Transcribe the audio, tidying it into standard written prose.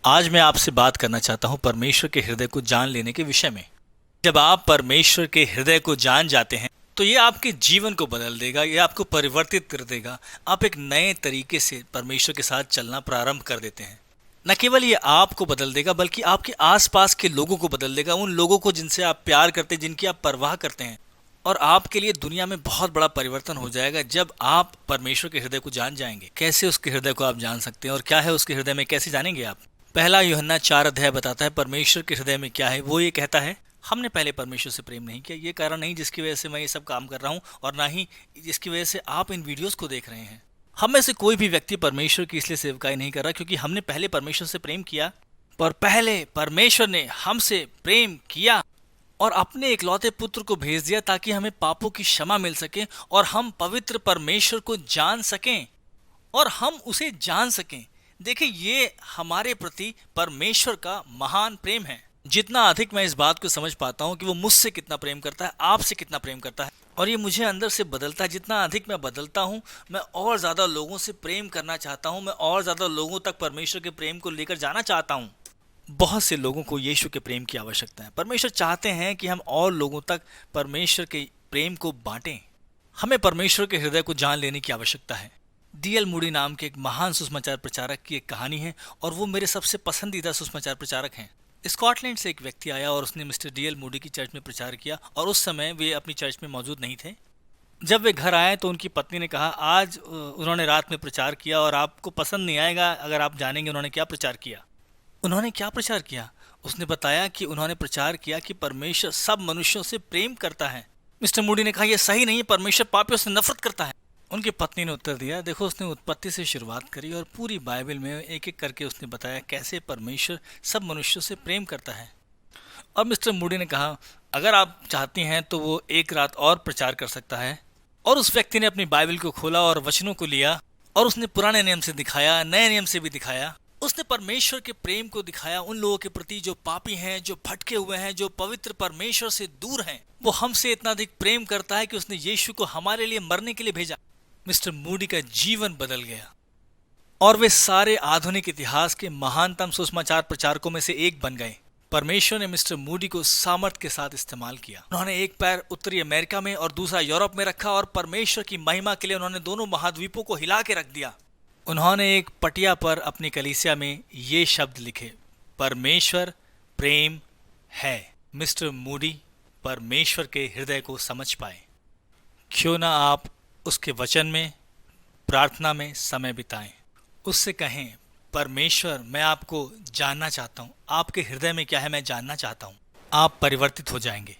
आज मैं आपसे बात करना चाहता हूँ परमेश्वर के हृदय को जान लेने के विषय में। जब आप परमेश्वर के हृदय को जान जाते हैं तो ये आपके जीवन को बदल देगा, ये आपको परिवर्तित कर देगा। आप एक नए तरीके से परमेश्वर के साथ चलना प्रारंभ कर देते हैं। न केवल ये आपको बदल देगा बल्कि आपके आसपास के लोगों को बदल देगा, उन लोगों को जिनसे आप प्यार करते हैं, जिनकी आप परवाह करते हैं। और आपके लिए दुनिया में बहुत बड़ा परिवर्तन हो जाएगा जब आप परमेश्वर के हृदय को जान जाएंगे। कैसे उसके हृदय को आप जान सकते हैं और क्या है उसके हृदय में, कैसे जानेंगे आप? पहला यूहन्ना 4 अध्याय बताता है परमेश्वर के हृदय में क्या है। वो ये कहता है, हमने पहले परमेश्वर से प्रेम नहीं किया। ये कारण नहीं जिसकी वजह से मैं ये सब काम कर रहा हूँ और ना ही जिसकी वजह से आप इन वीडियोस को देख रहे हैं। हम में से कोई भी व्यक्ति परमेश्वर की इसलिए सेवकाई नहीं कर रहा क्योंकि हमने पहले परमेश्वर से प्रेम किया, पर पहले परमेश्वर ने हमसे प्रेम किया और अपने इकलौते पुत्र को भेज दिया ताकि हमें पापों की क्षमा मिल सके और हम पवित्र परमेश्वर को जान सकें और हम उसे जान सकें। देखिए, ये हमारे प्रति परमेश्वर का महान प्रेम है। जितना अधिक मैं इस बात को समझ पाता हूँ कि वो मुझसे कितना प्रेम करता है, आपसे कितना प्रेम करता है, और ये मुझे अंदर से बदलता है। जितना अधिक मैं बदलता हूँ, मैं और ज़्यादा लोगों से प्रेम करना चाहता हूँ, मैं और ज़्यादा लोगों तक परमेश्वर के प्रेम को लेकर जाना चाहता हूँ। बहुत से लोगों को यीशु के प्रेम की आवश्यकता है। परमेश्वर चाहते हैं कि हम और लोगों तक परमेश्वर के प्रेम को बांटें। हमें परमेश्वर के हृदय को जान लेने की आवश्यकता है। डीएल मूडी नाम के एक महान सुसमाचार प्रचारक की एक कहानी है और वो मेरे सबसे पसंदीदा सुसमाचार प्रचारक हैं। स्कॉटलैंड से एक व्यक्ति आया और उसने मिस्टर डीएल मूडी की चर्च में प्रचार किया और उस समय वे अपनी चर्च में मौजूद नहीं थे। जब वे घर आए तो उनकी पत्नी ने कहा, आज उन्होंने रात में प्रचार किया और आपको पसंद नहीं आएगा अगर आप जानेंगे उन्होंने क्या प्रचार किया। उन्होंने क्या प्रचार किया? उसने बताया कि उन्होंने प्रचार किया कि परमेश्वर सब मनुष्यों से प्रेम करता है। मिस्टर मूडी ने कहा, यह सही नहीं है, परमेश्वर पापियों से नफरत करता है। उनकी पत्नी ने उत्तर दिया, देखो, उसने उत्पत्ति से शुरुआत करी और पूरी बाइबल में एक एक करके उसने बताया कैसे परमेश्वर सब मनुष्यों से प्रेम करता है। और मिस्टर मूडी ने कहा, अगर आप चाहती हैं तो वो एक रात और प्रचार कर सकता है। और उस व्यक्ति ने अपनी बाइबल को खोला और वचनों को लिया और उसने पुराने नियम से दिखाया, नए नियम से भी दिखाया। उसने परमेश्वर के प्रेम को दिखाया उन लोगों के प्रति जो पापी हैं, जो भटके हुए हैं, जो पवित्र परमेश्वर से दूर हैं। वो हमसे इतना अधिक प्रेम करता है कि उसने यीशु को हमारे लिए मरने के लिए भेजा। मिस्टर मूडी का जीवन बदल गया और वे सारे आधुनिक इतिहास के महानतम सुसमाचार प्रचारकों में से एक बन गए। परमेश्वर ने मिस्टर मूडी को सामर्थ्य के साथ इस्तेमाल किया। उन्होंने एक पैर उत्तरी अमेरिका में और दूसरा यूरोप में रखा और परमेश्वर की महिमा के लिए उन्होंने दोनों महाद्वीपों को हिला के रख दिया। उन्होंने एक पटिया पर अपनी कलीसिया में ये शब्द लिखे, परमेश्वर प्रेम है। मिस्टर मूडी परमेश्वर के हृदय को समझ पाए। क्यों ना आप उसके वचन में, प्रार्थना में समय बिताएं। उससे कहें, परमेश्वर, मैं आपको जानना चाहता हूँ, आपके हृदय में क्या है मैं जानना चाहता हूँ। आप परिवर्तित हो जाएंगे।